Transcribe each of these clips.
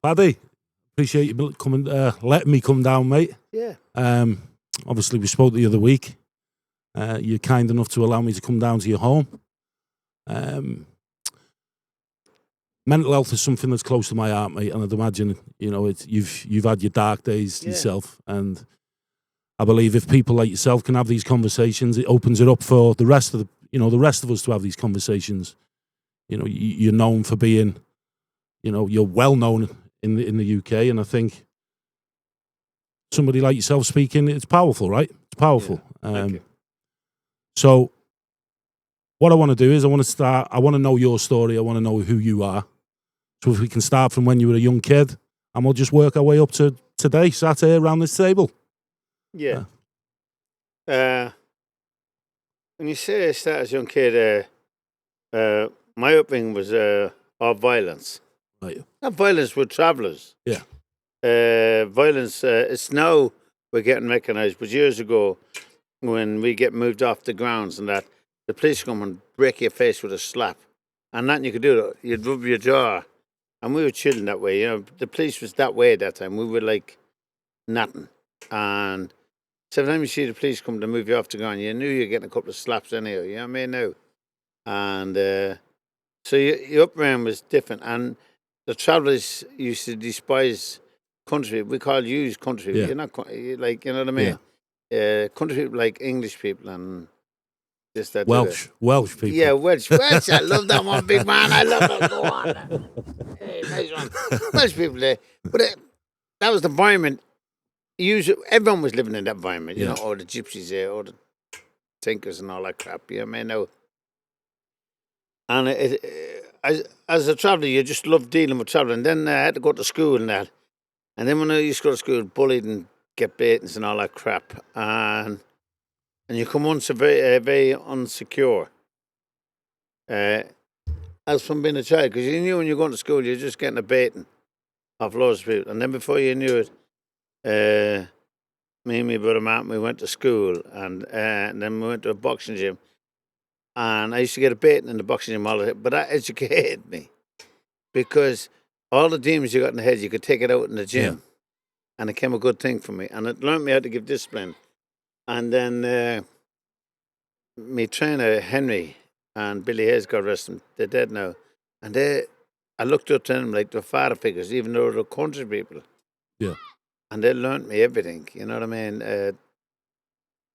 Paddy, appreciate you coming, letting me come down, mate. Yeah. Obviously, we spoke the other week. You're kind enough to allow me to come down to your home. Mental health is something that's close to my heart, mate, and I'd imagine, you know, you've had your dark days yourself, and I believe if people like yourself can have these conversations, it opens it up for the rest of us to have these conversations. You know, you're known for being, you know, you're well known in the UK, and I think somebody like yourself speaking, it's powerful, right? It's powerful. Yeah, thank you. So what I want to do is I want to know your story. I want to know who you are. So if we can start from when you were a young kid, and we'll just work our way up to today, sat here around this table. Yeah. When you say I started as a young kid, my upbringing was of violence. Right. Not violence with travellers. Yeah. Violence, it's now we're getting recognised, but years ago, when we get moved off the grounds and that, the police come and break your face with a slap. And nothing you could do, you'd rub your jaw. And we were chilling that way, you know. The police was that way at that time. We were like nothing. And so every time you see the police come to move you off the ground, you knew you were getting a couple of slaps anyhow, you know what I mean now? And so your upbringing was different. And the travellers used to despise country. We call you country. Yeah. You're not, like, you know what I mean? Yeah. Country people like English people and this, that, Welsh people. Yeah, Welsh. I love that one, big man. I love that. Go on. Hey, nice one. Welsh people there. But that was the environment. Everyone was living in that environment, you know, all the gypsies there, all the tinkers and all that crap, you know what I mean? Now, and as a traveller, you just loved dealing with travelling. Then I had to go to school and that. And then when I used to go to school, bullied and get beatings and all that crap. And you come on very, very unsecure. As from being a child, because you knew when you're going to school, you're just getting a beating off loads of people. And then before you knew it, me and my brother Matt, we went to school, and then we went to a boxing gym. And I used to get a beating in the boxing gym all the time, but that educated me. Because all the demons you got in the head, you could take it out in the gym. Yeah. And it became a good thing for me. And it learned me how to give discipline. And then my trainer, Henry, and Billy Hayes, God rest them, they're dead now. And I looked up to them like the father figures, even though they're country people. Yeah. And they learned me everything, you know what I mean? They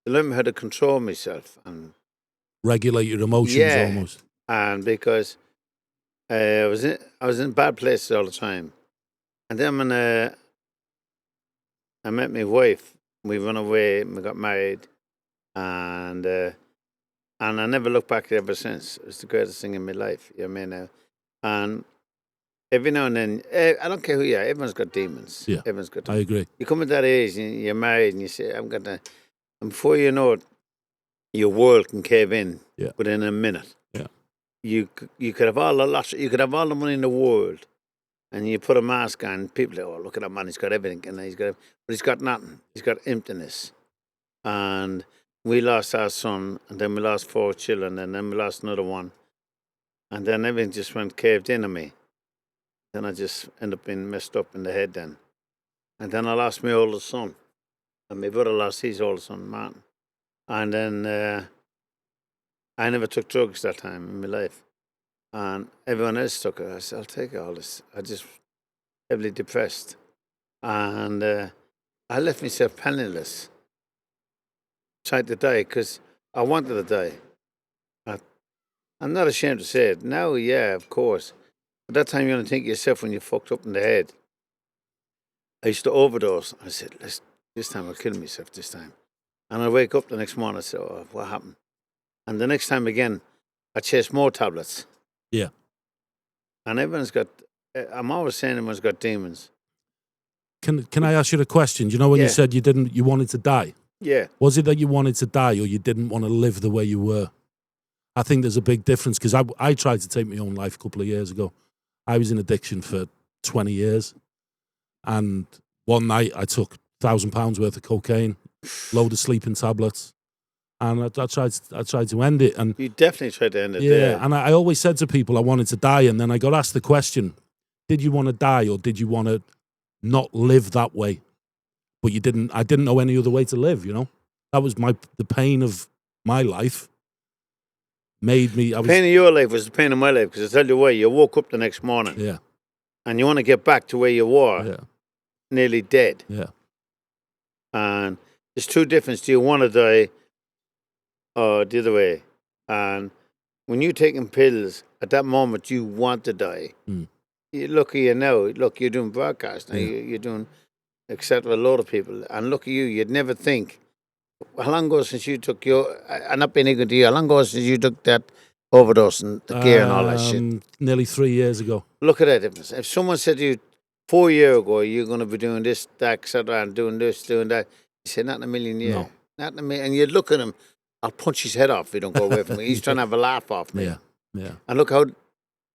learned me how to control myself. And regulate your emotions almost. And because I was in bad places all the time. And then when I met my wife, we went away, we got married, and I never looked back ever since. It was the greatest thing in my life, you know what I mean? And every now and then, I don't care who you are, everyone's got demons. Yeah, everyone's got demons. I agree. You come at that age, and you're married, and you say, and before you know it, your world can cave in within a minute. Yeah. You could have all the money in the world, and you put a mask on, people say, oh, look at that man, he's got everything, and but he's got nothing. He's got emptiness. And we lost our son, and then we lost 4 children, and then we lost another one. And then everything just went caved in on me. Then I just ended up being messed up in the head then. And then I lost my oldest son. And my brother lost his oldest son, Martin. And then I never took drugs that time in my life. And everyone else took it. I said, I'll take all this. I just heavily depressed. And I left myself penniless. Tried to die because I wanted to die. I'm not ashamed to say it. Now, yeah, of course. At that time, you only think of yourself when you're fucked up in the head. I used to overdose. I said, this time I'll kill myself this time. And I wake up the next morning, I said, oh, what happened? And the next time again, I chased more tablets. Yeah. And I'm always saying everyone's got demons. Can I ask you a question? Do you know when you said you wanted to die? Yeah. Was it that you wanted to die or you didn't want to live the way you were? I think there's a big difference because I tried to take my own life a couple of years ago. I was in addiction for 20 years. And one night I took £1,000 worth of cocaine, load of sleeping tablets. And I tried to end it. And you definitely tried to end it. Yeah, and I always said to people I wanted to die. And then I got asked the question, did you want to die or did you want to not live that way? But I didn't know any other way to live, you know? That was the pain of my life made me. Pain of your life was the pain of my life, because I tell you why, you woke up the next morning. Yeah. And you want to get back to where you were, Yeah. nearly dead. Yeah. And there's two differences. Do you want to die or the other way? And when you're taking pills, at that moment, you want to die. Mm. Look at you now. Look, you're doing broadcast now. Yeah. You're doing, etc. A lot of people. And look at you. You'd never think. How long ago since you took I'm not being ignorant to you, how long ago since you took that overdose and the gear and all that shit? Nearly 3 years ago. Look at that difference. If someone said to you 4 years ago, you're going to be doing this, that, etc., and doing this, doing that, you say, not in a million years. No. Not in a million. And you'd look at him, I'll punch his head off if he don't go away from me. He's trying to have a laugh off me. Yeah. Yeah. And look how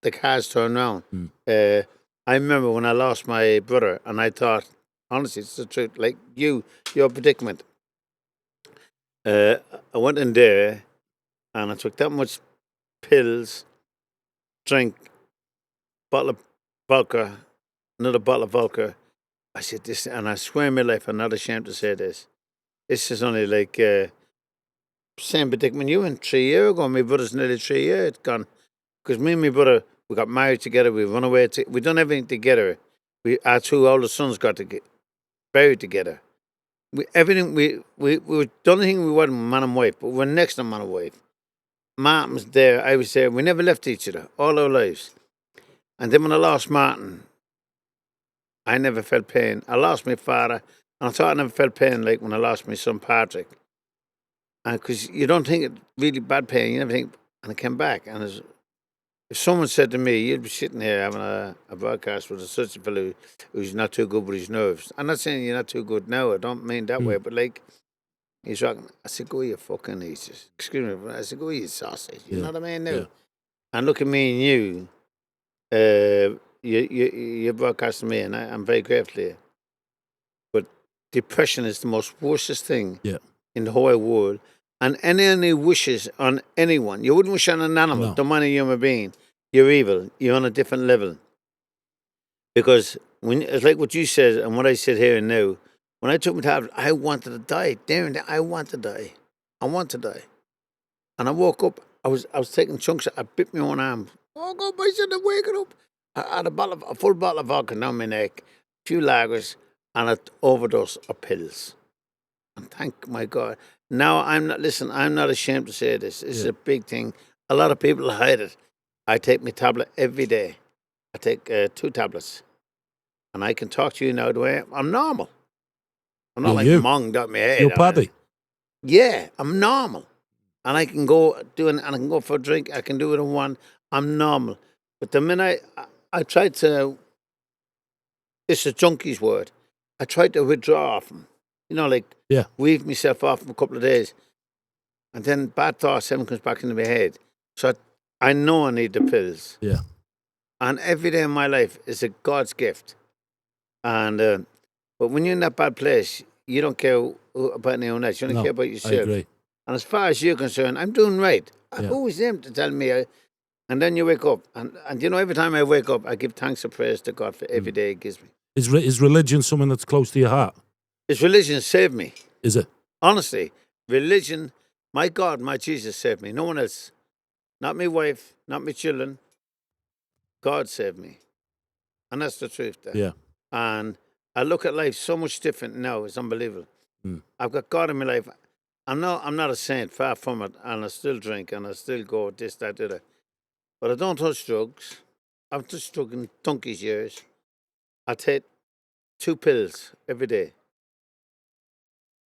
the cars turn around. Mm. I remember when I lost my brother, and I thought, honestly, it's the truth, like your predicament. I went in there, and I took that much pills, drank bottle of vodka, another bottle of vodka. I said this, and I swear in my life, I'm not ashamed to say this. This is only like same predicament you went 3 years ago. My brother's nearly 3 years gone. Because me and my brother, we got married together. We run away. We done everything together. Our two older sons got to get buried together. We were done anything we weren't man and wife, but we were next to man and wife. Martin was there. I was there. We never left each other all our lives. And then when I lost Martin, I never felt pain. I lost my father, and I thought I never felt pain like when I lost my son Patrick. And because you don't think it's really bad pain, you never think. And I came back, and if someone said to me, "You'd be sitting here having a broadcast with such a fellow who's not too good with his nerves," I'm not saying you're not too good now. I don't mean that way, but like he's rocking. I said, "Go you fucking excuse me." I said, "Go you sausage." You know what I mean? Now, and look at me and you. You're broadcasting me, and I'm very grateful to you. But depression is the most worstest thing in the whole world. And any wishes on anyone, you wouldn't wish on an animal, don't mind a human being. You're evil. You're on a different level. Because it's like what you said and what I said here and now. When I took my tablet, I wanted to die. Damn it, I want to die. I want to die. And I woke up. I was taking chunks. I bit my own arm. Woke up. I said, I'm waking up. I had a full bottle of vodka down my neck, a few lagers, and an overdose of pills. And thank my God. Now I'm not ashamed to say this. This is a big thing. A lot of people hide it. I take my tablet every day. I take 2 tablets. And I can talk to you now the way I'm normal. I'm not like monged up my head. You're Paddy. Yeah, I'm normal. And I can go and I can go for a drink. I can do it in one. I'm normal. But the minute I tried to, it's a junkie's word. I tried to withdraw from, weave myself off for a couple of days. And then bad thoughts, everything comes back into my head. So I know I need the pills. Yeah. And every day in my life is a God's gift. And, but when you're in that bad place, you don't care about anyone else. You don't care about yourself. I agree. And as far as you're concerned, I'm doing right. Who is him to tell me? And then you wake up. And every time I wake up, I give thanks and praise to God for every day He gives me. Is religion something that's close to your heart? Is religion saved me? Is it? Honestly, religion, my God, my Jesus saved me. No one else. Not my wife, not my children. God saved me. And that's the truth there. Yeah. And I look at life so much different now. It's unbelievable. I've got God in my life. I'm not a saint, far from it. And I still drink and I still go this, that, the other. But I don't touch drugs. I've touched drugs in donkey's years. I take 2 pills every day.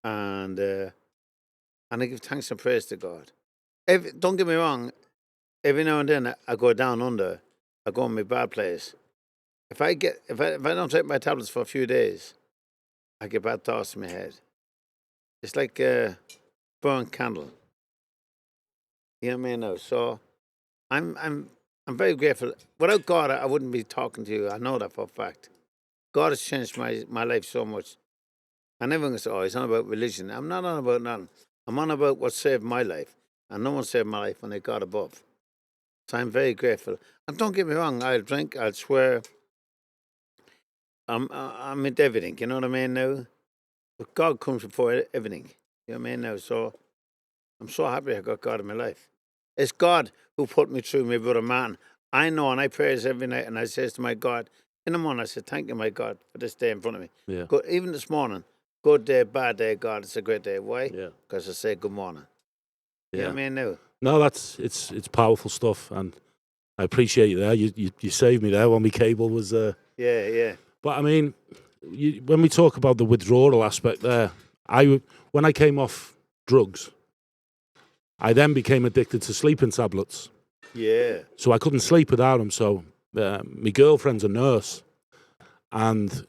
And I give thanks and praise to God. Don't get me wrong, every now and then I go down under. I go in my bad place. If I don't take my tablets for a few days, I get bad thoughts in my head. It's like a burnt candle. You know what I mean? Now, so I'm very grateful. Without God, I wouldn't be talking to you. I know that for a fact. God has changed my life so much. And everyone says, "Oh, it's not about religion." I'm not on about nothing. I'm on about what saved my life. And no one saved my life when they got above. So I'm very grateful. And don't get me wrong, I'll drink, I'll swear, I'm into everything. You know what I mean now? But God comes before everything. You know what I mean now? So I'm so happy I got God in my life. It's God who put me through my brother man. I know, and I praise every night, and I says to my God in the morning, I said, "Thank you, my God, for this day in front of me." Yeah. Good, even this morning, good day, bad day, God, it's a great day. Why? Yeah. Because I say good morning. You know what I mean now? No, it's powerful stuff, and I appreciate you there. You saved me there when my cable was. Yeah. But I mean, when we talk about the withdrawal aspect there, when I came off drugs, I then became addicted to sleeping tablets. Yeah. So I couldn't sleep without them. So my girlfriend's a nurse, and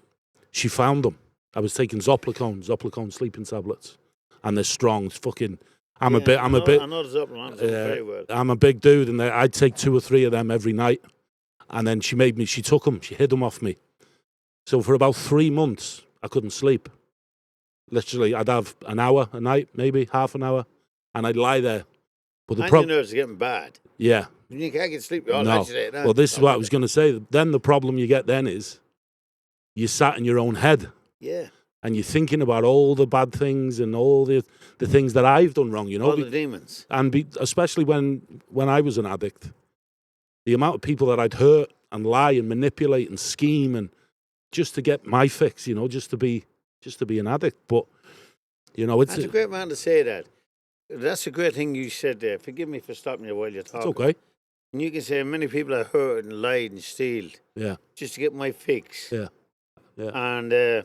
she found them. I was taking Zoplicone sleeping tablets, and they're strong. It's fucking. I know the Zoplicone very well. I'm a big dude, and I'd take 2 or 3 of them every night. And then she took them, she hid them off me. So for about 3 months, I couldn't sleep. Literally, I'd have an hour a night, maybe half an hour, and I'd lie there. But your nerves are getting bad. Yeah. You can't get sleep all night today. No. Well, this is what I was going to say. Then the problem you get then is you sat in your own head. Yeah. And you're thinking about all the bad things and all the things that I've done wrong, you know. All the demons. And especially when I was an addict, the amount of people that I'd hurt and lie and manipulate and scheme and just to get my fix, you know, just to be an addict. But, you know, that's a great man to say that. That's a great thing you said there. Forgive me for stopping you while you're talking. It's okay. And you can say many people have hurt and lied and stealed. Yeah. Just to get my fix. Yeah. And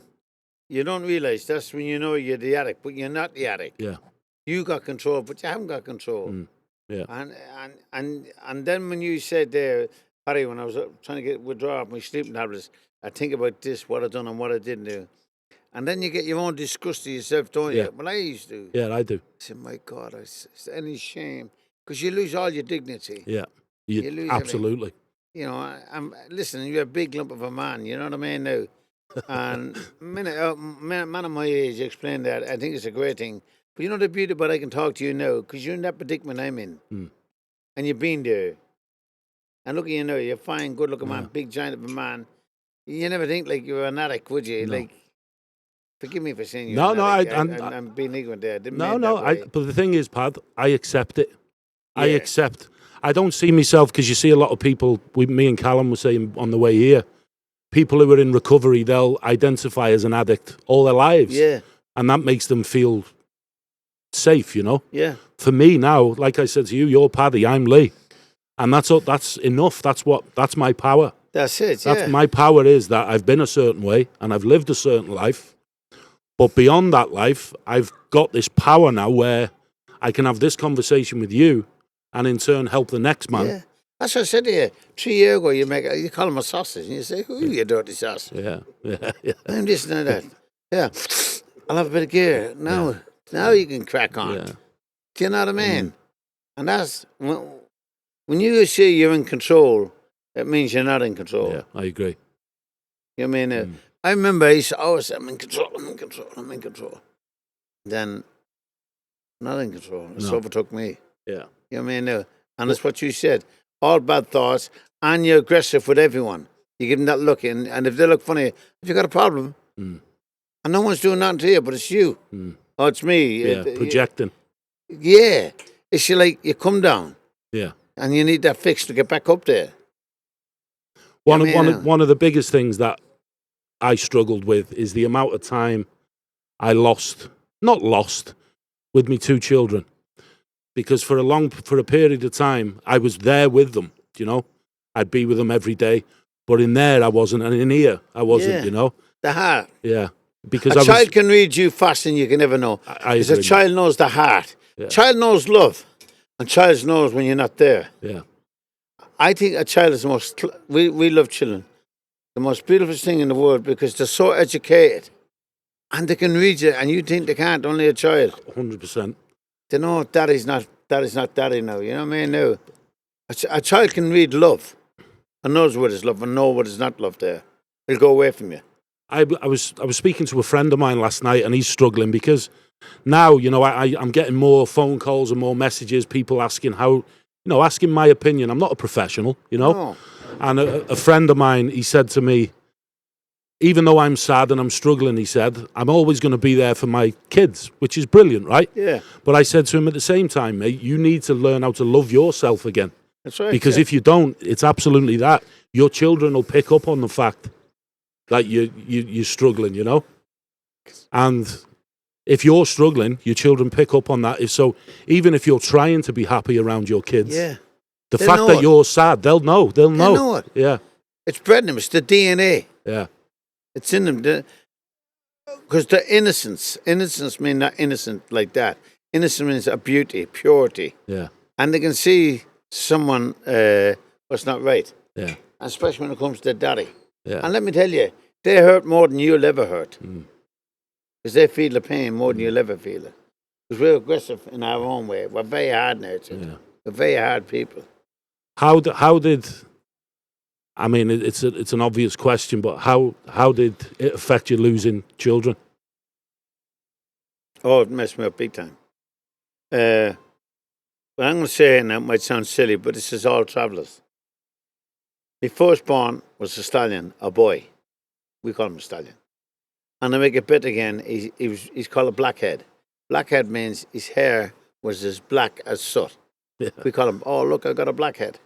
you don't realise that's when you know you're the addict, but you're not the addict. Yeah. You got control, but you haven't got control. Yeah. And then when you said there, Paddy, when I was trying to withdraw off my sleeping tablets, I think about this, what I done and what I didn't do. And then you get your own disgust to yourself, don't you? Well, I used to. Yeah, I do. I said, my God, is any shame? Because you lose all your dignity. Yeah. You lose absolutely. You know, listen, you're a big lump of a man, you know what I mean now? And man of my age explained that. I think it's a great thing. But you know the beauty about I can talk to you now, because you're in that predicament I'm in. And you've been there. And look at you now, you're fine, good-looking man, big giant of a man. You never think like you were an addict, would you? No. Like, forgive me for saying you're an addict. I'm being ignorant there. But the thing is, Pad, I accept it. Yeah. I don't see myself, because you see a lot of people, me and Callum were saying on the way here, people who are in recovery, they'll identify as an addict all their lives. Yeah. And that makes them feel safe, you know? Yeah. For me now, like I said to you, you're Paddy, I'm Lee. And that's enough. That's my power. That's it, That's my power, is that I've been a certain way and I've lived a certain life. But beyond that life, I've got this power now where I can have this conversation with you and in turn help the next man. Yeah. That's what I said to you. 3 years ago, you call him a sausage, and you say, "Who are you, dirty sausage?" Yeah. I'm this and that. Yeah, I'll have a bit of gear now. You can crack on. Yeah. Do you know what I mean? And that's when you say you're in control, it means you're not in control. Yeah, I agree. You know what I mean? I remember I used to always say, I'm in control. Then, not in control. It overtook me. Yeah. You know what I mean? And that's what you said. All bad thoughts, and you're aggressive with everyone. You give them that look, and if they look funny, if you got a problem, and no one's doing nothing to you, but it's you. Oh, it's me. Yeah, projecting. It's like you come down. Yeah. And you need that fix to get back up there. One of the biggest things that I struggled with is the amount of time I not lost, with me 2 children. Because for a period of time, I was there with them, you know. I'd be with them every day. But in there, I wasn't. And in here, I wasn't, you know. The heart. Yeah. Because a child can read you faster than you can ever know. Because a child knows the heart. Yeah. Child knows love. And child knows when you're not there. Yeah. I think a child is the most... We love children. The most beautiful thing in the world, because they're so educated. And they can read you, and you think they can't, only a child. 100%. They know daddy's not daddy now, you know what I mean? Now, a child can read love and knows what is love and know what is not love there. It'll go away from you. I was speaking to a friend of mine last night, and he's struggling because now, you know, I'm getting more phone calls and more messages, people asking asking my opinion. I'm not a professional, you know. No. And a friend of mine, he said to me, even though I'm sad and I'm struggling, he said, I'm always going to be there for my kids, which is brilliant, right? Yeah. But I said to him at the same time, mate, you need to learn how to love yourself again. That's right. Because if you don't, it's absolutely that. Your children will pick up on the fact that you're struggling, you know? And if you're struggling, your children pick up on that. So even if you're trying to be happy around your kids, Yeah. the They'll fact know that it. you're sad, they'll know. They'll know. it. Yeah. It's bred in them. It's the DNA. Yeah. It's in them. Because the innocence. Innocence means not innocent like that. Innocence means a beauty, purity. Yeah. And they can see someone what's not right. Yeah. Especially when it comes to daddy. Yeah. And let me tell you, they hurt more than you'll ever hurt. Because they feel the pain more than you'll ever feel it. Because we're aggressive in our own way. We're very hard nurtured. Yeah. We're very hard people. How did I mean, it's an obvious question, but how did it affect you losing children? Oh, it messed me up big time. What I'm going to say, and that might sound silly, but this is all travellers. My firstborn was a stallion, a boy. We call him a stallion. And to make it better again, he's called a blackhead. Blackhead means his hair was as black as soot. Yeah. We call him, oh, look, I got a blackhead.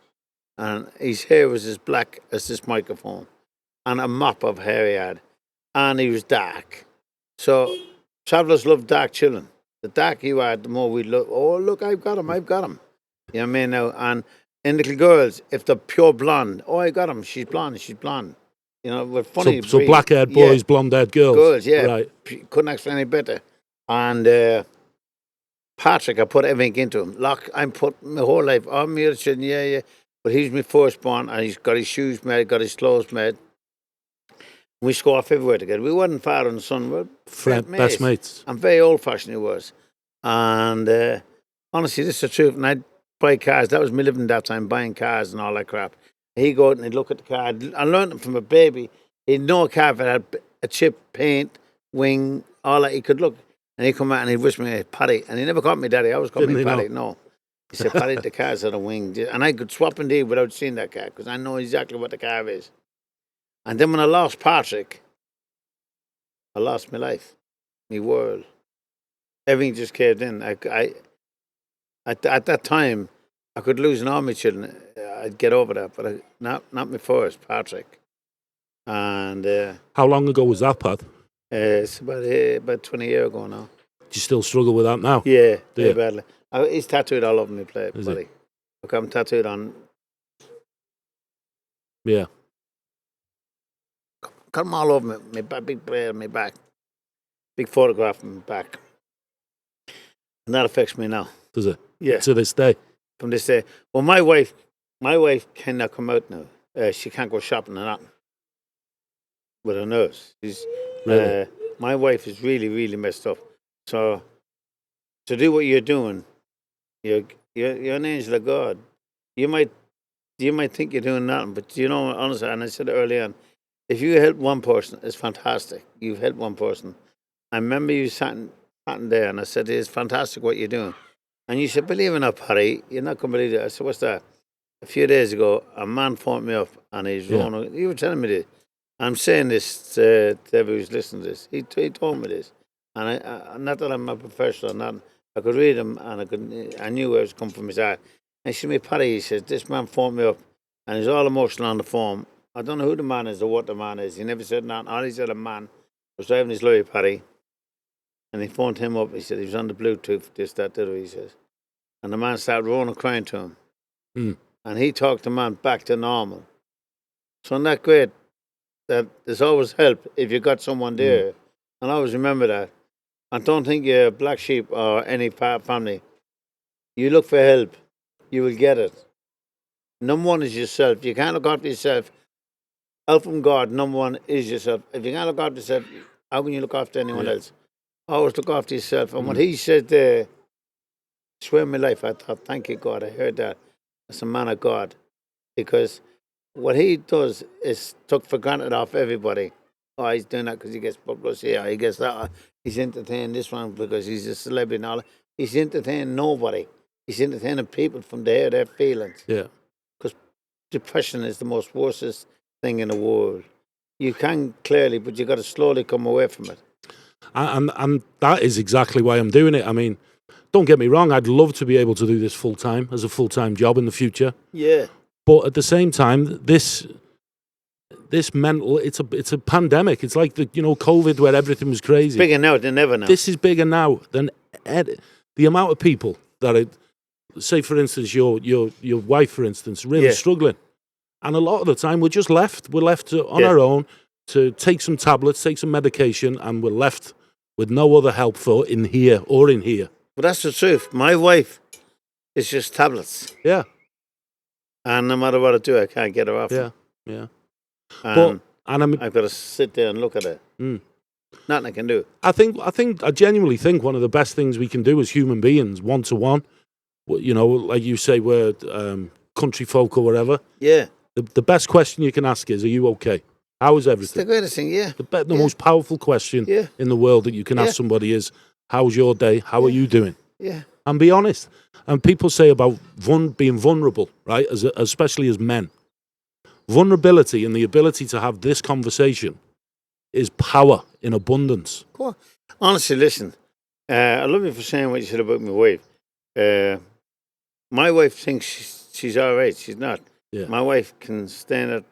And his hair was as black as this microphone. And a mop of hair he had. And he was dark. So travellers love dark children. The darker you are, the more we look, oh, look, I've got him. You know what I mean? Now, and in little girls, if they're pure blonde, oh, I got him. She's blonde. You know, we're funny. So black-haired boys, blonde-haired girls. Girls, yeah. Right. Couldn't ask for any better. And Patrick, I put everything into him. I put my whole life on me, yeah. But he's my firstborn, and he's got his shoes made, got his clothes made. We score off everywhere together. We weren't father and son. We were Best mates. I'm very old-fashioned, he was. And honestly, this is the truth. And I'd buy cars. That was me living that time, buying cars and all that crap. He'd go out and he'd look at the car. I learned it from a baby. He'd know a car that had a chip, paint, wing, all that. He could look. And he'd come out and he'd wish me, Paddy. And he never called me Daddy. I always called me Paddy. No. He said, Paddy, the car's had a wing. And I could swap indeed without seeing that car because I know exactly what the car is. And then when I lost Patrick, I lost my life, my world. Everything just caved in. At that time, I could lose an army children. I'd get over that, but not my first, Patrick. And how long ago was that, Pat? It's about 20 years ago now. Do you still struggle with that now? Yeah, very badly. He's tattooed all over me, buddy. It? Look, I'm tattooed on. Yeah. Got them all over me. My big player on my back. Big photograph on my back. And that affects me now. Does it? Yeah. To this day? From this day. Well, my wife cannot come out now. She can't go shopping or nothing. With her nerves. Really? My wife is really, really messed up. So, to do what you're doing, you're an angel of God. You might think you're doing nothing, but you know, honestly, and I said it early on, if you help one person, it's fantastic. You've helped one person. I remember you sat there, and I said, it's fantastic what you're doing. And you said, believe it or not, Paddy, you're not going to believe it. I said, what's that? A few days ago, a man phoned me up, and you were telling me this. I'm saying this to everyone who's listening to this. He told me this. And I not that I'm a professional, not I could read him, and I knew where it was coming from his heart. And he said, me, Paddy, he says, this man phoned me up, and he's all emotional on the phone. I don't know who the man is or what the man is. He never said nothing. All he said, a man was driving his lorry, Paddy. And he phoned him up. He said he was on the Bluetooth, this, that, the other, he says. And the man started rolling, crying to him. And he talked the man back to normal. So isn't that great? That there's always help if you got someone there. And always remember that. And don't think you're a black sheep or any family. You look for help, you will get it. Number one is yourself. You can't look after yourself. Help from God, number one is yourself. If you can't look after yourself, how can you look after anyone else? Always look after yourself. And what he said there, swear my life, I thought, thank you, God. I heard that. As a man of God. Because what he does is took for granted off everybody. Oh, he's doing that because he gets publicity. He gets that. He's entertaining this one because he's a celebrity and all that. He's entertaining nobody. He's entertaining people from their feelings. Yeah. Because depression is the most worstest thing in the world. You can clearly, but you got to slowly come away from it. And that is exactly why I'm doing it. I mean, don't get me wrong, I'd love to be able to do this full-time as a full-time job in the future. Yeah. But at the same time, this mental, it's a pandemic. It's like COVID where everything was crazy. Bigger now than ever now. This is bigger now than the amount of people that say, for instance, your wife, for instance, really struggling. And a lot of the time we're just left. We're left on our own to take some tablets, take some medication, and we're left with no other help in here. But that's the truth. My wife is just tablets. Yeah. And no matter what I do, I can't get her off. Yeah. And I've got to sit there and look at her. Nothing I can do. I genuinely think one of the best things we can do as human beings, one-to-one, like you say, we're country folk or whatever. Yeah. The best question you can ask is, are you okay? How is everything? It's the greatest thing, yeah. The most powerful question in the world that you can ask somebody is, how's your day? How are you doing? Yeah. And be honest. And people say about being vulnerable, right, especially as men. Vulnerability and the ability to have this conversation is power in abundance. Go on. Honestly, listen, I love you for saying what you said about my wife. My wife thinks she's all right. She's not. Yeah. My wife can stand at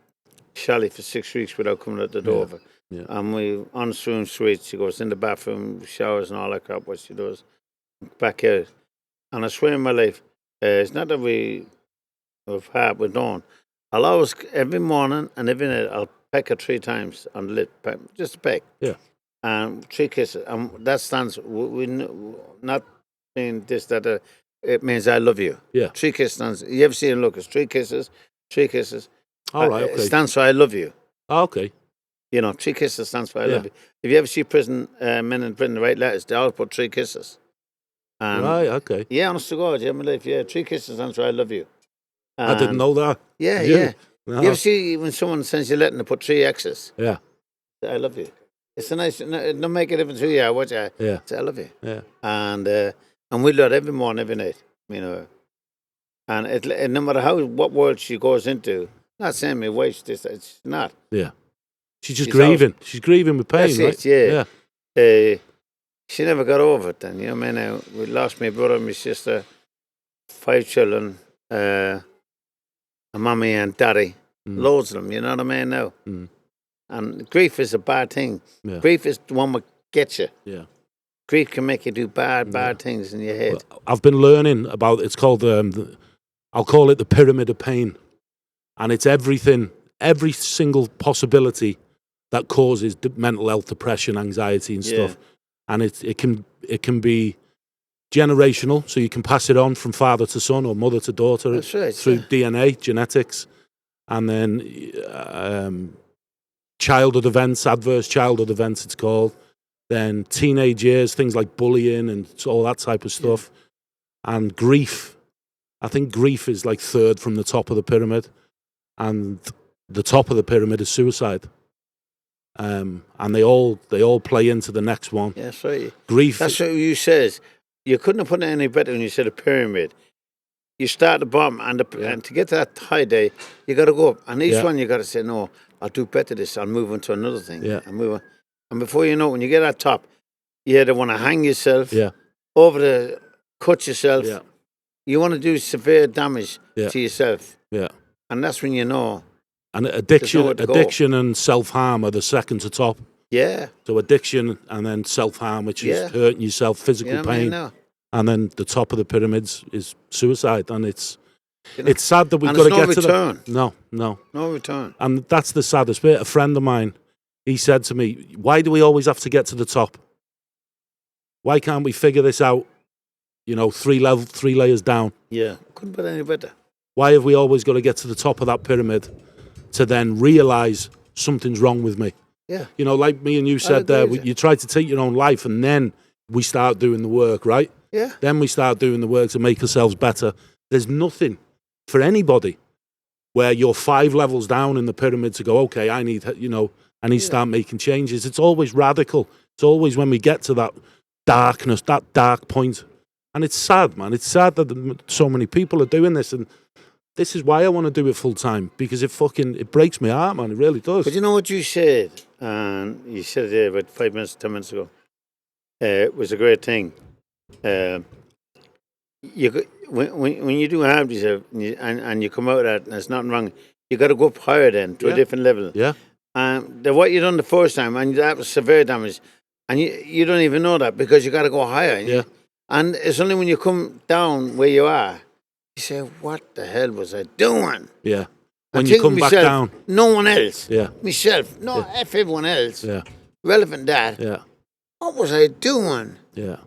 Shally for 6 weeks without coming out the door. Yeah. And we on swim suite. She goes in the bathroom, showers and all that crap. What she does, back out. And I swear in my life, it's not that we've done. I'll always every morning and every night I'll peck her 3 times on the lip, just a peck. Yeah. And 3 kisses. And that stands. We not saying this that. It means I love you. Yeah. 3 kisses stands. You ever see it? Look, it's 3 kisses. 3 kisses. All right. Okay. It stands for I love you. Okay. 3 kisses stands for I love you. If you ever see men in prison write letters, they all put 3 kisses. Right. Okay. Yeah, honest to God, my life. Yeah, 3 kisses stands for I love you. I didn't know that. Yeah. No. You ever see when someone sends you a letter and they put 3 X's? Yeah. I love you. It's a nice. Don't make a difference who you are, what you are. Yeah. Say I love you. Yeah. And we do it every morning, every night. And no matter what world she goes into, not saying my wife's this, it's not. Yeah. She's grieving. She's grieving with pain, that's right? Yeah. She never got over it then, we lost my brother and my sister, 5 children, a mommy and daddy, loads of them, you know what I mean now? And grief is a bad thing. Yeah. Grief is the one that gets you. Yeah. Grief can make you do bad things in your head. Well, I've been learning about, it's called, I'll call it the pyramid of pain. And it's everything, every single possibility that causes mental health, depression, anxiety and stuff. And it can be generational, so you can pass it on from father to son or mother to daughter. That's right, through DNA, genetics. And then childhood events, adverse childhood events it's called. Then teenage years, things like bullying and all that type of stuff. And grief. I think grief is like 3rd from the top of the pyramid. And the top of the pyramid is suicide. And they all play into the next one. Yeah, that's right. Grief. That's what you says. You couldn't have put it any better when you said a pyramid. You start at the bottom, and to get to that high day, you got to go up. And each one you got to say, no, I'll do better this. I'll move on to another thing. Yeah. I'll move on. And before you know it, when you get at top, you either want to hang yourself, cut yourself. Yeah. You want to do severe damage to yourself. Yeah. And that's when you know. And addiction and self-harm are the second to top. Yeah. So addiction and then self-harm, which is hurting yourself, physical pain. And then the top of the pyramids is suicide. And it's sad that we've got to get to that. No return. And that's the saddest bit. A friend of mine, he said to me, why do we always have to get to the top? Why can't we figure this out, 3 layers down? Yeah, couldn't put any better. Why have we always got to get to the top of that pyramid to then realise something's wrong with me? Yeah. Like me and you said there, you try to take your own life and then we start doing the work, right? Yeah. Then we start doing the work to make ourselves better. There's nothing for anybody where you're 5 levels down in the pyramid to go, okay, I need to start making changes. It's always radical. It's always when we get to that darkness, that dark point. And it's sad, man. It's sad that so many people are doing this. And this is why I want to do it full time, because it breaks my heart, man. It really does. But you know what you said, and you said it there about 5 minutes, 10 minutes ago. It was a great thing. When you do harm to yourself and you come out of that and there's nothing wrong, you got to go up higher then to a different level. Yeah. What you done the first time, and that was severe damage, and you don't even know that because you got to go higher. Yeah. And it's only when you come down where you are, you say, "What the hell was I doing?" Yeah. When you come back down, no one else. Yeah. Myself, no, F everyone else. Yeah. Relevant that. Yeah. What was I doing? Yeah.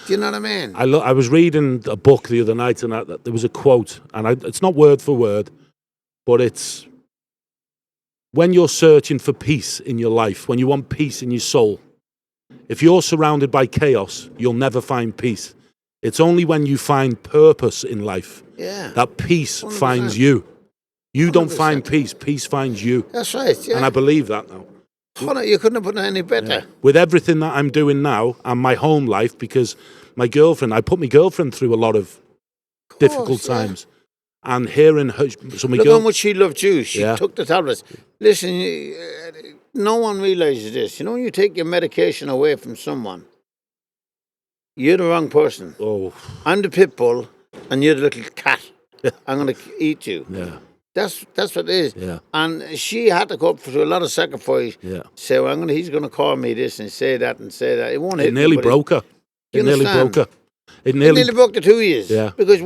Do you know what I mean? I was reading a book the other night, and there was a quote, and it's not word for word, but it's when you're searching for peace in your life, when you want peace in your soul, if you're surrounded by chaos, you'll never find peace. It's only when you find purpose in life that peace 100%. finds you. You don't 100%. find peace, peace finds you. That's right, yeah. And I believe that now. You couldn't have put it any better. Yeah. With everything that I'm doing now and my home life, because I put my girlfriend through a lot of difficult times. And hearing her... Look how much she loved you. She took the tablets. Listen, no one realises this. You know, when you take your medication away from someone, you're the wrong person. Oh. I'm the pit bull, and you're the little cat. I'm going to eat you. Yeah. That's what it is. Yeah. And she had to go up through a lot of sacrifice. Yeah. Say, well, he's going to call me this and say that and say that. It won't hit It nearly broke her. It nearly broke her. It nearly broke the 2 years. Yeah. Because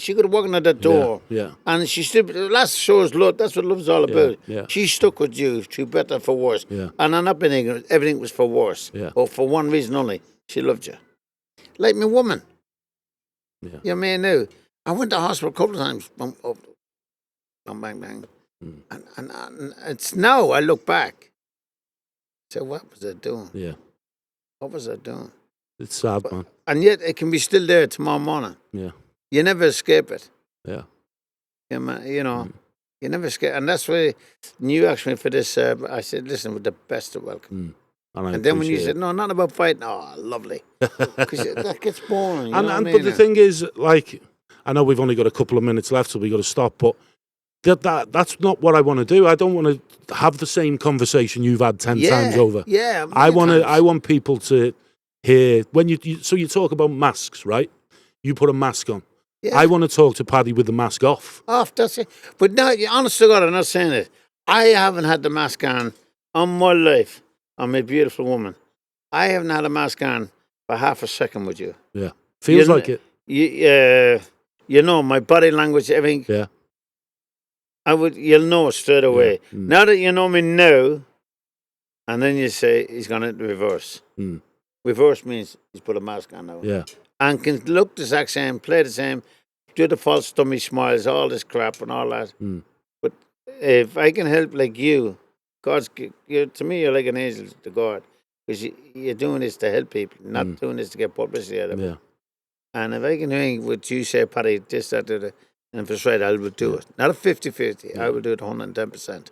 she could have walked in at that door. Yeah. And she still, that shows love. That's what love's all about. Yeah. She stuck with you through better for worse. Yeah. And I'm not being ignorant. Everything was for worse. Yeah. Or for one reason only. She loved you. Like my woman. Yeah. You may know. I went to hospital a couple of times. Bang, bang, bang. And it's now I look back. Say, what was I doing? Yeah. What was I doing? It's sad, man. And yet it can be still there tomorrow morning. Yeah. You never escape it. Yeah. You know, you never escape. And that's why you asked me for this. I said, listen, with the best of welcome. And then when you said, no, not about fighting, oh, lovely. Because that gets boring. But the thing is, like, I know we've only got a couple of minutes left, so we got to stop, but that's not what I want to do. I don't want to have the same conversation you've had 10 times over. Yeah. I want people to hear when you talk about masks, right? You put a mask on. Yeah. I want to talk to Paddy with the mask off. Off, that's it. But now, honest to God, I'm not saying it. I haven't had the mask on my life. I'm a beautiful woman. I haven't had a mask on for half a second with you. Yeah. Feels like it. You know, my body language, everything. Yeah. You'll know straight away. Yeah. Now that you know me now, and then you say he's gone into reverse. Reverse means he's put a mask on now. Yeah. And can look the exact same, play the same, do the false dummy smiles, all this crap and all that. But if I can help like you, to me, you're like an angel to God. Because you're doing this to help people, not doing this to get publicity out of it. Yeah. And if I can do what you say, Paddy, this, that, that, and if it's right, I will do it. Not a 50-50. Yeah. I will do it 110%.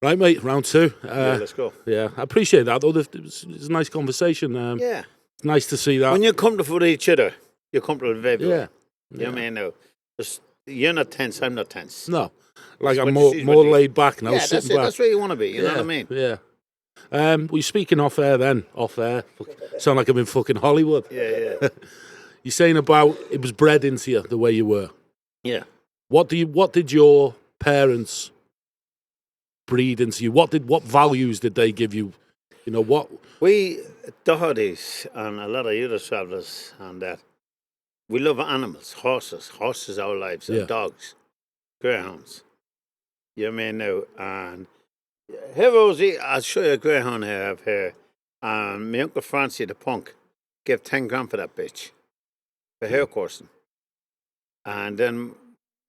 Right, mate, round two. Let's go. Yeah, I appreciate that, though. It was a nice conversation. Yeah. It's nice to see that. When you're comfortable with each other, you're comfortable with everyone. Yeah. You know what I mean? No. You're not tense, I'm not tense. No. Like, I'm more laid back now, sitting back. That's where you want to be, you know what I mean? Yeah. We're speaking off air then. Off air. Sound like I'm in fucking Hollywood. Yeah. You're saying about it was bred into you the way you were. Yeah. What did your parents breed into you? What values did they give you? You know what? We Dohertys and a lot of other travellers and that. We love animals, horses our lives, and dogs, greyhounds. You may know. And here, Rosie, I'll show you a greyhound here I have here. And my Uncle Francie, the punk, gave 10 grand for that bitch for hair coursing. And then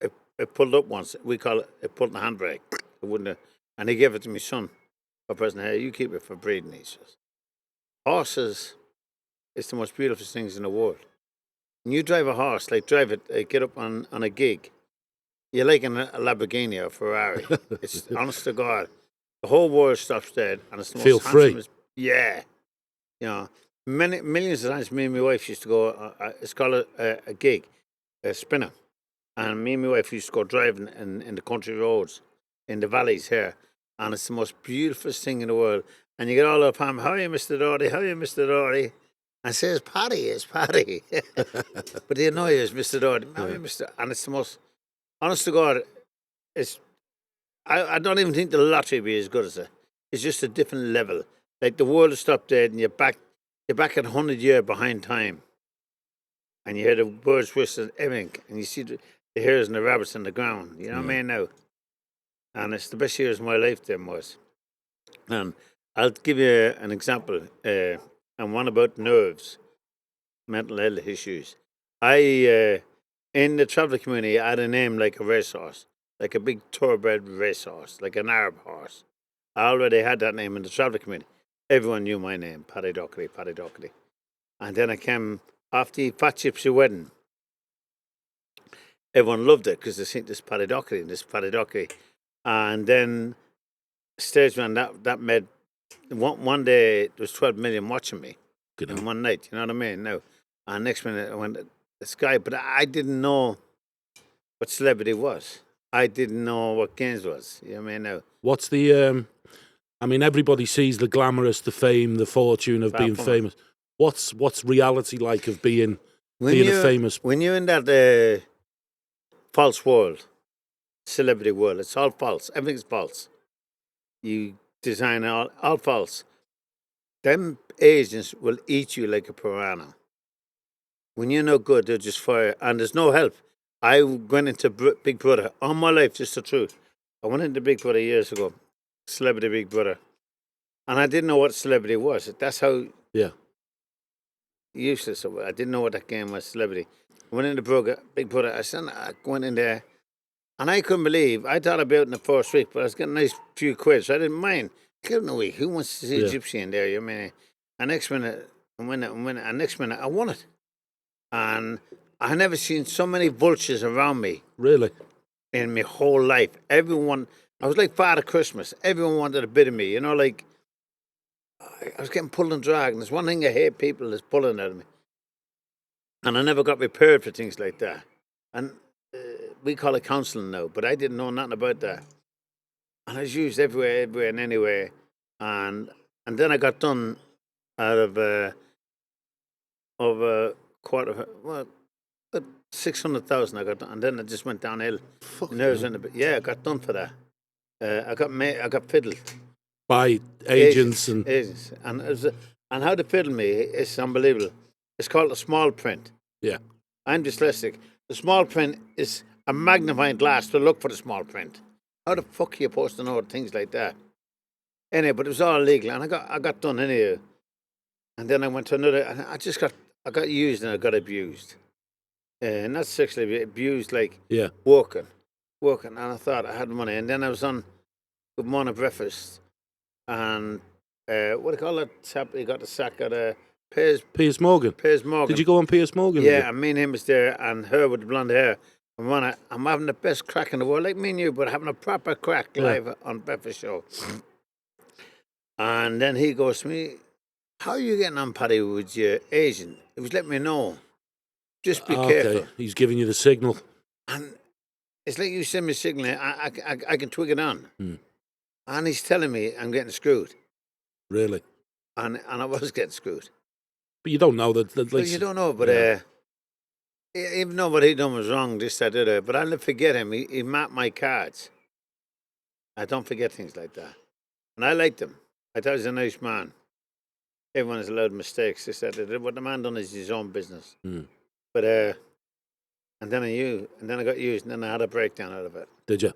it pulled up once. We call it pulled the handbrake. It wouldn't have, and he gave it to my son for present. Hey, you keep it for breeding, he says. Horses is the most beautiful things in the world. When you drive a horse, get up on a gig, you're like in a Lamborghini or a Ferrari. It's honest to God. The whole world stops dead, and it's the most feel free. Yeah. You know, millions of times, me and my wife used to go. It's called a gig, a spinner, and me and my wife used to go driving in the country roads, in the valleys here, and it's the most beautiful thing in the world. And you get all up on, how are you, Mr. Doherty? How are you, Mr. Doherty? I say, it's Paddy. But they know you as Mr. Doherty. How are you, Mr. And it's the most, honest to God, it's. I don't even think the lottery will be as good as it. It's just a different level. Like the world has stopped dead, and you're back at 100 years behind time. And you hear the birds whistling, everything, and you see the hares and the rabbits on the ground. You know what I mean now? And it's the best years of my life, them was. And I'll give you an example, and one about nerves, mental health issues. In the travel community, I had a name like a racehorse, like a big thoroughbred racehorse, like an Arab horse. I already had that name in the travel community. Everyone knew my name, Paddy Doherty. And then I came after the Fat Gypsy wedding. Everyone loved it because they seen this Paddy Doherty. And then stage man, that made one day there was 12 million watching me in one night. You know what I mean? Now, and next minute I went this guy, but I didn't know what celebrity was. I didn't know what games was. You know what I mean? Now, what's the? I mean, everybody sees the glamorous, the fame, the fortune of being famous. What's reality like of being a famous? When you're in that false world, celebrity world, it's all false. Everything's false. You design all false. Them agents will eat you like a piranha. When you're no good, they'll just fire, and there's no help. I went into Big Brother all my life, just the truth. I went into Big Brother years ago, Celebrity Big Brother, and I didn't know what celebrity was. That's how useless it was. I didn't know what that game was, celebrity. I went into Big Brother. I went in there, and I couldn't believe. I thought I'd be out in the first week, but I was getting a nice few quid, so I didn't mind. Give them a week. Who wants to see a gypsy in there? You mean? And next minute, I win it. And next minute, I won it. And I never seen so many vultures around me. Really? In my whole life. Everyone, I was like Father Christmas. Everyone wanted a bit of me. You know, like, I was getting pulled and dragged. And there's one thing I hate people is pulling at me. And I never got prepared for things like that. And we call it counselling now, but I didn't know nothing about that. And I was used everywhere and anywhere. And then I got done out of a quarter, well, 600,000 I got done, and then I just went downhill. Nerves in a bit. Yeah, I got done for that. I got fiddled by agents. And how they fiddle me is unbelievable. It's called a small print. Yeah, I'm dyslexic. The small print is a magnifying glass to look for the small print. How the fuck are you supposed to know things like that? Anyway, but it was all illegal, and I got done anyway. And then I went to another, and I got used and I got abused. Not sexually abused, like working. And I thought I had money. And then I was on Good Morning Breakfast. And what do you call that chap? He got the sack at Piers Morgan. Did you go on Piers Morgan? Yeah, and me and him was there, and her with the blonde hair. I'm having the best crack in the world, like me and you, but having a proper crack live on Breakfast Show. And then he goes to me, how are you getting on, Paddy, with your agent? He was letting me know. Just be careful. He's giving you the signal. And it's like you send me a signal, I can twig it on. And he's telling me I'm getting screwed. Really? And I was getting screwed. But you don't know that. You don't know, but even though what he done was wrong, this, that, that, but I'll never forget him. He marked my cards. I don't forget things like that. And I liked him. I thought he was a nice man. Everyone has allowed mistakes. This, that, that. What the man done is his own business. But and then I got used, and then I had a breakdown out of it. Did you?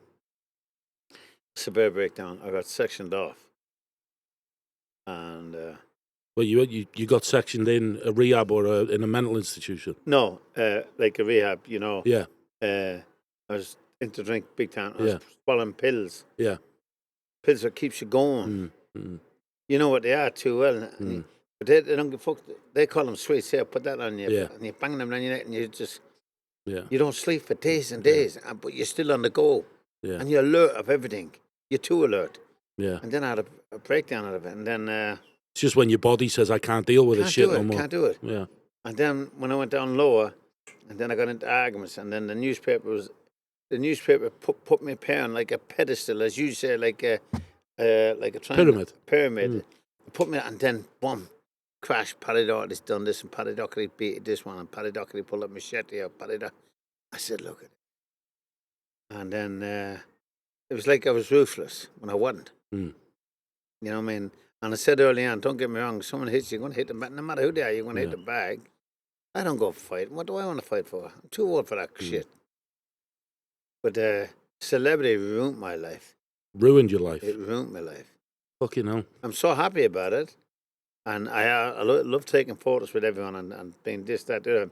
Severe breakdown. I got sectioned off, and well, you got sectioned in a rehab or in a mental institution? No, like a rehab, you know. Yeah. I was into drink big time. I was swallowing pills. Yeah. Pills that keeps you going. You know what they are too well. But they don't give a fuck. They call them sweets. Here, put that on you. And you bang them on your neck, and you just you don't sleep for days and days, but you're still on the go. Yeah. And you're alert of everything. You're too alert. Yeah. And then I had a breakdown out of it, and then It's just when your body says, I can't deal with this shit no more. Can't do it. Yeah. And then when I went down lower, and then I got into arguments, and then the newspaper put me on like a pedestal, as you say, like a triangle, pyramid. Put me, and then boom, crash. Paddy Doherty's done this, and Paddy Doherty beat this one, and Paddy Doherty pulled up machete out. I said, look at it. And then it was like I was ruthless when I wasn't. Mm. You know what I mean? And I said early on, don't get me wrong, someone hits you, you're going to hit them back. No matter who they are, you're going to hit the bag. I don't go fight. What do I want to fight for? I'm too old for that shit. But celebrity ruined my life. Ruined your life? It ruined my life. Fucking hell. I'm so happy about it. And I love taking photos with everyone and being this, that, that.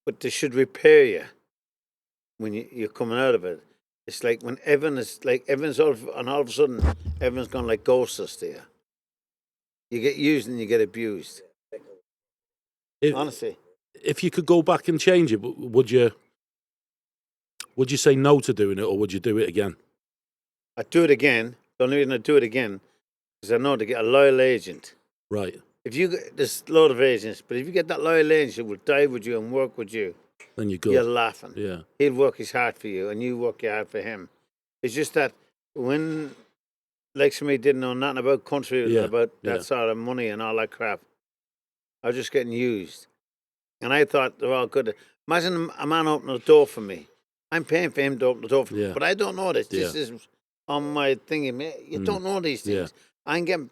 But they should repair you when you're coming out of it. It's like when everyone's all of a sudden, everyone's gone like ghosts to you. You get used and you get abused. Honestly. If you could go back and change it, would you say no to doing it, or would you do it again? I'd do it again. The only reason I'd do it again is I know to get a loyal agent. Right. There's a lot of agents, but if you get that loyal agent who will die with you and work with you, then you're good. You're laughing. Yeah. He'll work his hard for you, and you work your hard for him. It's just that when, like somebody didn't know nothing about country, about that sort of money and all that crap, I was just getting used. And I thought they're all good. Imagine a man opening a door for me. I'm paying for him to open the door for me, but I don't know this. This is on my thingy. You don't know these things. I'm getting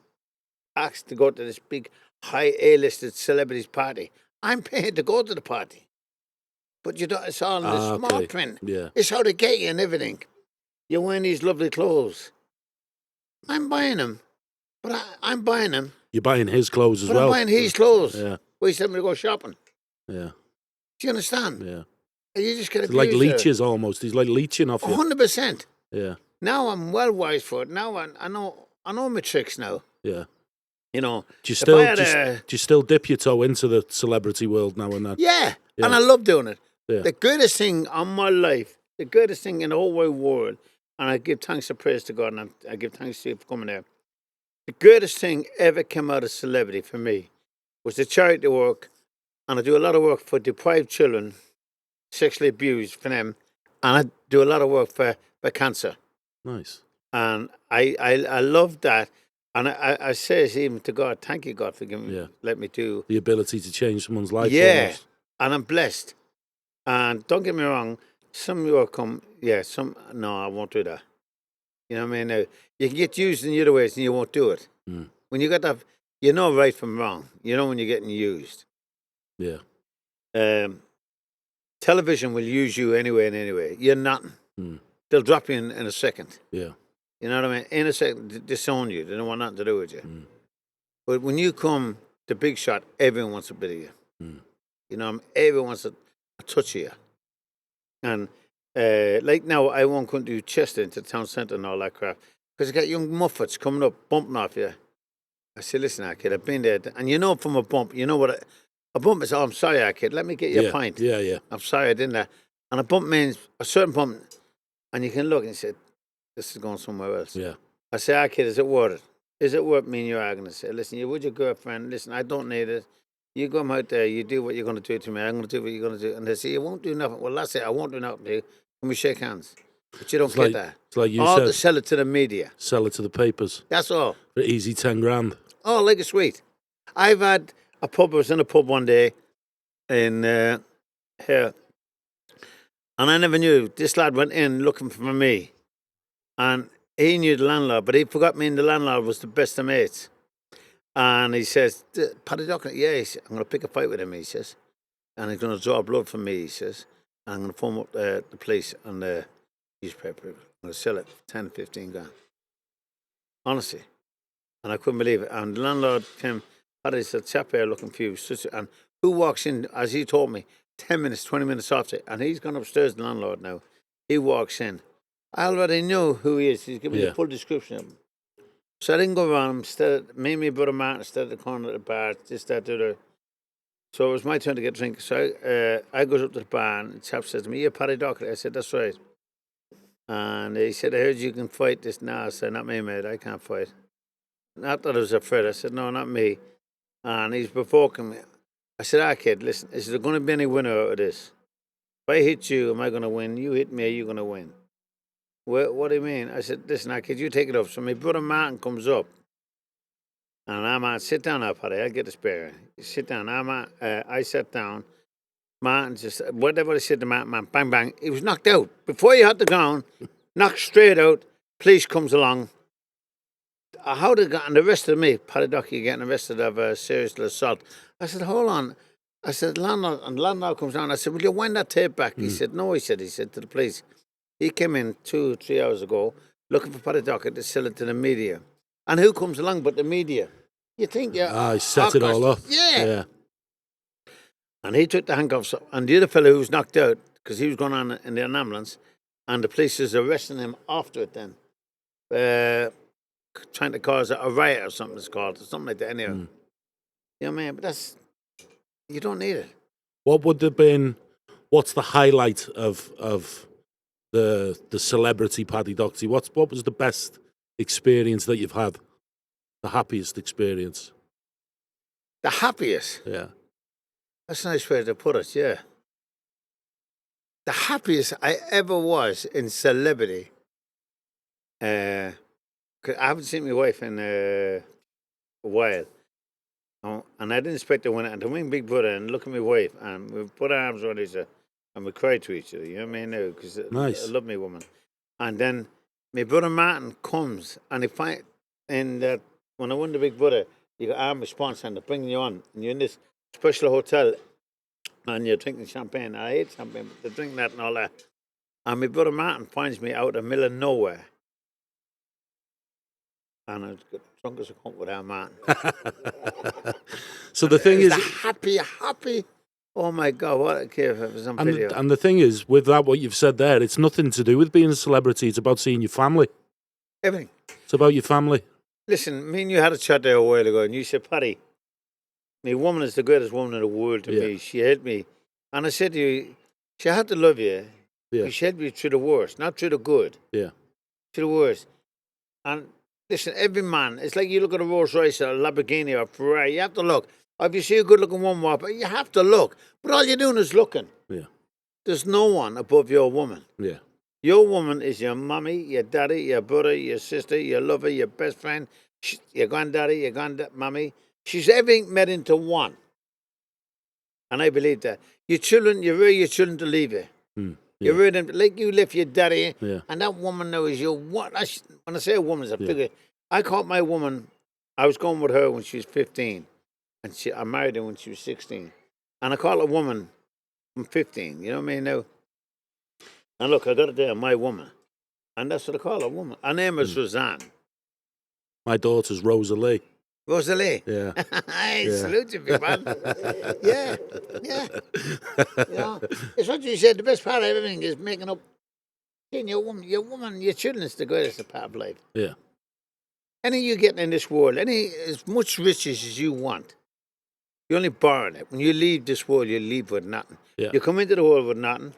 asked to go to this big, high A-listed celebrities party. I'm paying to go to the party. But you don't, it's all in the small print. Yeah. It's how to get you and everything. You're wearing these lovely clothes. I'm buying them. But I'm buying them. You're buying his clothes as well. I'm buying his clothes. Yeah. Well, he sent me to go shopping. Yeah. Do you understand? Yeah. And you just get it's like leeches almost. He's like leeching off you. 100%. Yeah. Now I'm well wise for it. Now I know my tricks now. Yeah. You know. Do you still dip your toe into the celebrity world now and then? Yeah. And I love doing it. Yeah. The greatest thing on my life, the greatest thing in the whole wide world, and I give thanks and praise to God, and I give thanks to you for coming there. The greatest thing ever came out of celebrity for me was the charity work, and I do a lot of work for deprived children, sexually abused for them, and I do a lot of work for cancer. Nice. And I love that, and I say this even to God, thank you, God, for giving me, let me do. The ability to change someone's life. Yeah, almost. And I'm blessed. And don't get me wrong, some of you will come, no, I won't do that. You know what I mean? Now, you can get used in the other ways and you won't do it. Mm. When you got that, you know right from wrong. You know when you're getting used. Yeah. Television will use you anyway and anyway. You're nothing. Mm. They'll drop you in a second. Yeah. You know what I mean? In a second, disown you. They don't want nothing to do with you. Mm. But when you come to big shot, everyone wants a bit of you. Mm. You know, everyone wants a touch of you. And like now, I won't come to Chester into the town centre and all that crap because I got young muffets coming up, bumping off you. I say, listen, kid, I've been there. And you know from a bump, you know what a bump is? Oh, I'm sorry, kid, let me get you a pint. Yeah, yeah. I'm sorry I didn't that. And a bump means a certain bump, and you can look and say, this is going somewhere else. Yeah. I say, kid, is it worth it? Is it worth me and you arguing? I say, listen, you with your girlfriend, listen, I don't need it. You come out there, you do what you're going to do to me, I'm going to do what you're going to do. And they say, you won't do nothing. Well, that's it, I won't do nothing to you. And we shake hands. But you don't get that. It's like you all said. To sell it to the media. Sell it to the papers. That's all. For easy 10 grand. Oh, like a sweet. I've had a pub, I was in a pub one day in here. And I never knew. This lad went in looking for me. And he knew the landlord, but he forgot me and the landlord was the best of mates. And he says, Paddy Doherty, yeah, he said, I'm going to pick a fight with him, he says. And he's going to draw blood from me, he says. And I'm going to phone up the police on the newspaper. I'm going to sell it for 10, 15 grand. Honestly. And I couldn't believe it. And the landlord came, Paddy said, chap here looking for you. And who walks in, as he told me, 10 minutes, 20 minutes after, and he's gone upstairs, the landlord now. He walks in. I already know who he is. He's given me the full description of him. So I didn't go around him. Me and my brother Martin stood at the corner of the bar, just that, the. So it was my turn to get a drink. So I goes up to the bar, and the chap says to me, "You're Paddy Doherty." I said, "That's right." And he said, "I heard you can fight this." No, I said, "Not me, mate. I can't fight." Not that I was afraid. I said, no, not me. And he's provoking me. I said, kid, listen, is there going to be any winner out of this? If I hit you, am I going to win? You hit me, are you going to win? Well, what do you mean? I said, listen, kid, you take it off. So my brother Martin comes up. And I'm at, sit down now, Paddy, I'll get the spare. Sit down. I sat down. Martin just, whatever I said to Martin, man, bang, bang. He was knocked out. Before he hit the ground, knocked straight out. Police comes along. How they got, and the rest of me, Paddy Doherty getting arrested of serious assault. I said, hold on. I said, landlord comes down. I said, will you wind that tape back? He said, no, he said to the police. He came in 2 or 3 hours ago looking for Paddy Doherty to sell it to the media. And who comes along but the media? You think, he set it all up. Yeah. And he took the handcuffs up. And the other fellow who was knocked out, because he was going on in the ambulance, and the police is arresting him after it then. Trying to cause a riot or something it's called, or something like that anyway. You know what I mean? But you don't need it. What would have been, what's the highlight of the celebrity Paddy Doherty? What was the best experience that you've had? The happiest experience? The happiest? Yeah. That's a nice way to put it, yeah. The happiest I ever was in celebrity, I haven't seen my wife in a while. And I didn't expect to win it. And to win Big Brother and look at my wife, and we put our arms around each other and we cried to each other, you know what I mean? Because nice. I love my woman. And then my brother Martin comes and he finds in that when I won the Big Brother, you got armed response and they're bringing you on. And you're in this special hotel and you're drinking champagne. I hate champagne, but they're drinking that and all that. And my brother Martin finds me out in the middle of nowhere. And I was drunk as a cunt with our man. So the thing is, happy. Oh my God, what a kid if it was on video. And the thing is, with that, what you've said there, it's nothing to do with being a celebrity. It's about seeing your family. Everything. It's about your family. Listen, me and you had a chat there a while ago, and you said, Paddy, my woman is the greatest woman in the world to me. She helped me. And I said to you, she had to love you. Yeah. She helped you through the worst, not through the good. Yeah. Through the worst. And listen, every man, it's like you look at a Rolls Royce or a Lamborghini or a Ferrari, you have to look. Or if you see a good-looking woman walk, you have to look. But all you're doing is looking. Yeah. There's no one above your woman. Yeah. Your woman is your mummy, your daddy, your brother, your sister, your lover, your best friend, your granddaddy, your grandmummy. She's everything met into one. And I believe that. Your children, you rear your children to leave you. Yeah. You rear them, like you left your daddy, yeah. And that woman now is your what? When I say a woman, it's a figure. I caught my woman, I was going with her when she was 15. And I married her when she was 16. And I call a woman from 15. You know what I mean? Now, and look, I got it there, my woman. And that's what I call a woman. Her name is Suzanne. My daughter's Rosalie. Rosalie? Yeah. I salute you, big man. Yeah. You know, it's what you said. The best part of everything is making up. Your woman, your children is the greatest part of life. Yeah. Any you getting in this world, as much riches as you want, you only borrow it. When you leave this world, you leave with nothing. Yeah. You come into the world with nothing,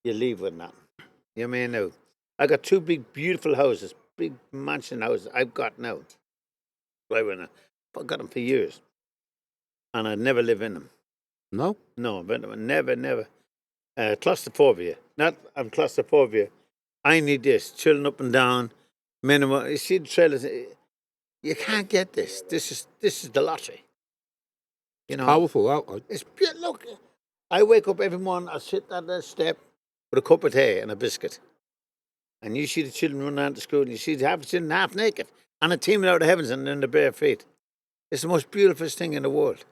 you leave with nothing. You know what I mean? Now, I got 2 big, beautiful houses, big mansion houses I've got now. I've got them for years. And I'd never live in them. No? No, but never. Claustrophobia. I'm claustrophobia. I need this. Chilling up and down. Minimum. You see the trailers. You can't get this. This is the lottery. You know, powerful. It's look. I wake up every morning. I sit at that step with a cup of tea and a biscuit, and you see the children run out to school, and you see half the children half naked, and a team out of the heavens and in their bare feet. It's the most beautiful thing in the world.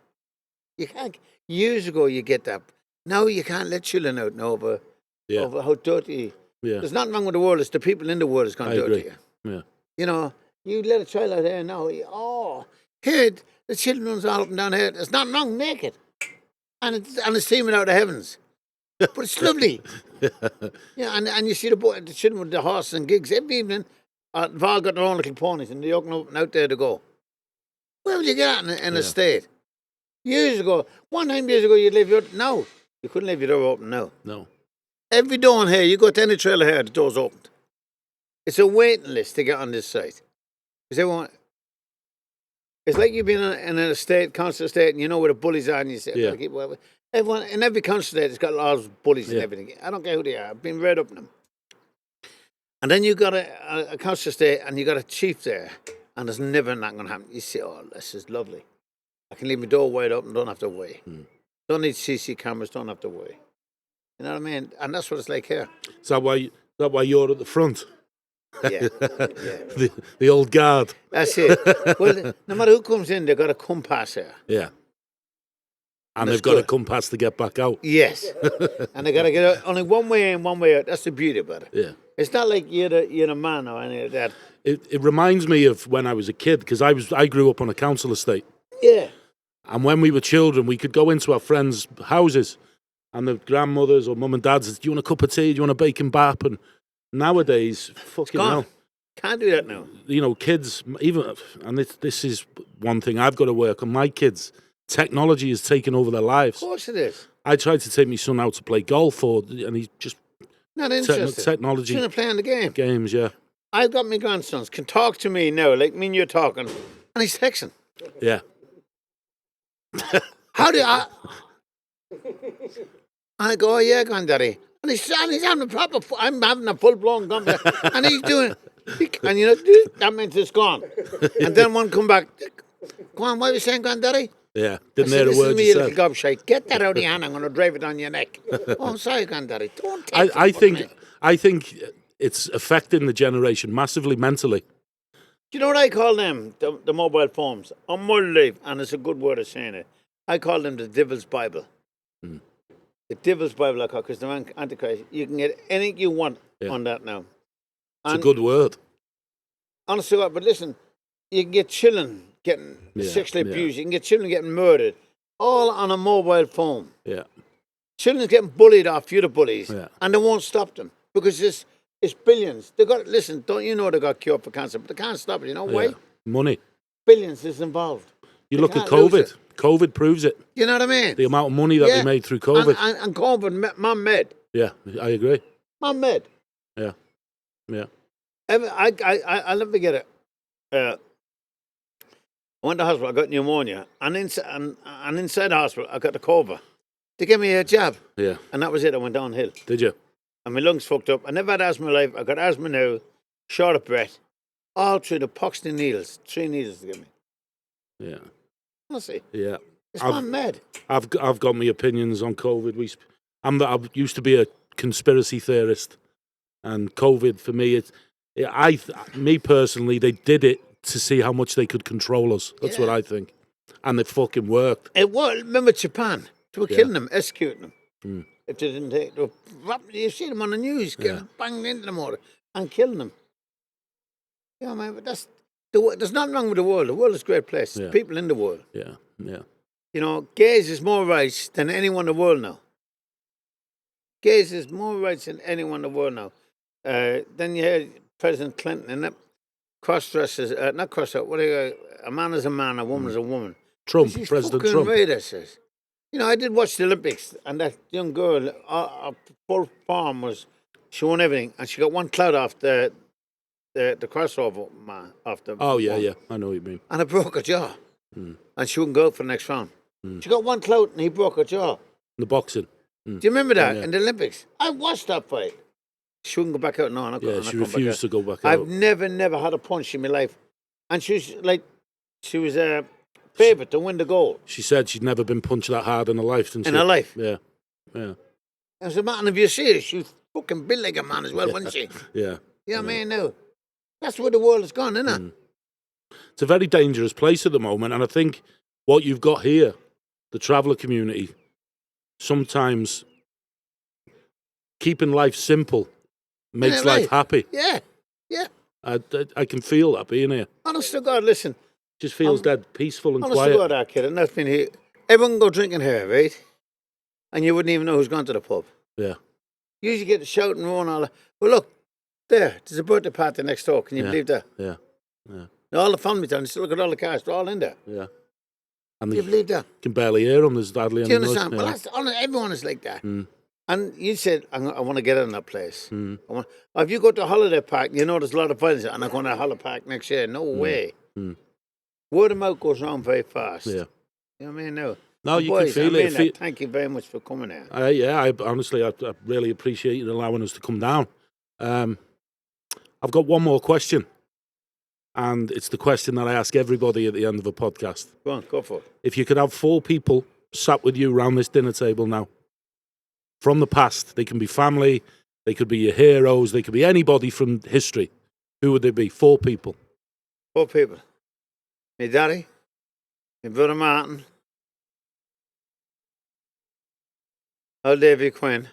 You can't. Years ago, you get that. Now you can't let children out over how dirty. Yeah. There's nothing wrong with the world. It's the people in the world that's gone dirty. Yeah. You know, you let a child out there now. Here the children runs all up and down here. There's nothing wrong naked, and it's teeming out of the heavens. But it's lovely. And you see the children with the horses and gigs every evening. They've all got their own little ponies and they're up and out there to go. Where will you get out in a state? Years ago, years ago, you'd leave your no. You couldn't leave your door open now. No. Every door in here, you go to any trailer here, the door's opened. It's a waiting list to get on this site. Because everyone, It's like you've been in an estate, council estate, and you know where the bullies are, and you say, Yeah. everyone in every council estate has got lots of bullies and Yeah. everything. I don't care who they are. I've been read up in them. And then you got a council estate, and you got a chief there, and there's never not going to happen. You say, oh, this is lovely. I can leave my door wide open, don't have to worry. Don't need CC cameras, don't have to worry. You know what I mean? And that's what it's like here. Is that why you're at the front? Yeah. The old guard. That's it. Well, no matter who comes in, they've got a compass here. Yeah. And That's they've got a good. compass to get back out. Yes. And they got to get out only one way in, one way out. That's the beauty about it. Yeah. It's not like you're the man or any of that. It reminds me of when I was a kid, because I grew up on a council estate. Yeah. And when we were children, we could go into our friends' houses, and the grandmothers or mum and dads said, do you want a cup of tea? Do you want a bacon bap? And nowadays, fucking Gone. hell. Can't do that now. You know, kids, even, and this is one thing I've got to work on, my kids, technology has taken over their Of lives. course it is. I tried to take my son out to play golf, and he's just Not interested. technology. He's playing the game. Games, yeah. I've got my grandsons, can talk to me now, like me and you're talking, and he's texting. Yeah. How do I? And I go, oh, yeah, granddaddy. And he's having a proper, I'm having a full-blown conversation. And he's doing, and you know, that means it's gone. And then one come back, go on, what are you saying, granddaddy? Yeah. I Didn't said, hear a listen to word me, you you little said. gobshite. Get that out of your hand, I'm going to drive it on your neck. Oh, I'm sorry, granddaddy. Don't take I it from me. think it's affecting the generation massively mentally. Do you know what I call them? The mobile phones. On my life, and it's a good word of saying it. I call them the Devil's Bible. The Devil's Bible, I call, because they're Antichrist. You can get anything you want on that now. It's a good word. Honestly, but listen, you can get children getting sexually abused. You can get children getting murdered, all on a mobile phone. Yeah. Children's getting bullied off you, the bullies, Yeah. and they won't stop them because it's billions. They got listen. Don't you know they got cured for cancer, but they can't stop it. You know why? Yeah. Money. Billions is involved. You They look at can't lose COVID. it. COVID proves it. You know what I mean? The amount of money that they made through COVID. And COVID, man made. Yeah, I agree. Man made. Yeah. Yeah. I'll never forget it. I went to hospital, I got pneumonia, and inside the hospital, I got the COVID. They gave me a jab, Yeah. and that was it. I went downhill, Did you? and my lungs fucked up. I never had asthma in my life. I got asthma now, short of breath, all through the poxy needles. 3 needles to give me. Yeah. Honestly, Yeah. it's man mad. I've got my opinions on COVID. I used to be a conspiracy theorist, and COVID for me, me personally, they did it to see how much they could control us. That's what I think, and it fucking worked. It was. Remember Japan? They were killing them, executing them. If they didn't take, you see them on the news, getting banged into them all and killing them. Yeah, man, but there's nothing wrong with the world. The world is a great place. Yeah. People in the world. Yeah. Yeah. You know, gays is more rights than anyone in the world now. Gays is more rights than anyone in the world now. Then you hear President Clinton and that cross-dressers, not cross-dressers, a man is a man, a woman is a woman. Trump, She's President fucking Trump. right, I says. You know, I did watch the Olympics, and that young girl, her full form was, she won everything, and she got one cloud off the crossover man, off the Oh yeah, one, yeah. I know what you mean. and it broke her jaw. And she wouldn't go out for the next round. She got one clout, and he broke her jaw. The boxing. Do you remember that Yeah. in the Olympics? I watched that fight. She wouldn't go back out. No, I'm not Yeah, going she back refused out. to go back I've out. never had a punch in my life. And she was a favourite to win the gold She said she'd never been punched that hard in her life. Didn't in she? her life. Yeah. Yeah. As a man, if you see her, she was fucking built like a man as well, wasn't she? Yeah. You know what I mean? No. That's where the world has gone, isn't it? It's a very dangerous place at the moment, and I think what you've got here, the traveller community, sometimes keeping life simple makes Isn't it life right? happy. Yeah. Yeah. I can feel that being here. Honest to God, listen. Just feels dead peaceful and Honest to quiet. God, our kid, and that's been here. Everyone can go drinking here, right? And you wouldn't even know who's gone to the pub. Yeah. You usually get the shouting and all that. Well, look, there's a birthday party next door. Can you Yeah. believe that? Yeah. Yeah. All the family down. Look at all the cars. They're all in there. Yeah. And Do you you believe that? can barely hear them. There's hardly Do any you noise. understand? Yeah. Well, everyone is like that. Mm. And you said, I want to get in that place. If you go to a holiday park, you know there's a lot of violence, and I'm going to a holiday park next year. No way. Word of mouth goes on very fast. Yeah. You know what I mean? No. No, And you boys, can feel I it. mean that. Thank you very much for coming out. I honestly, I really appreciate you allowing us to come down. I've got one more question. And it's the question that I ask everybody at the end of a podcast. Go on, go for it. If you could have 4 people sat with you around this dinner table now, from the past, they can be family, they could be your heroes, they could be anybody from history, who would they be? 4 people. 4 people. My daddy, my brother Martin, old Davy Quinn,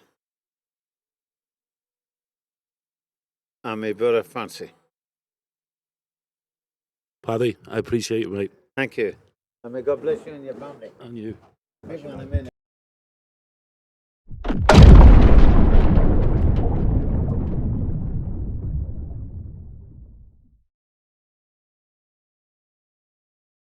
and my brother Francie. Paddy, I appreciate you, mate. Thank you. And may God bless you and your family. And you. Maybe in a minute.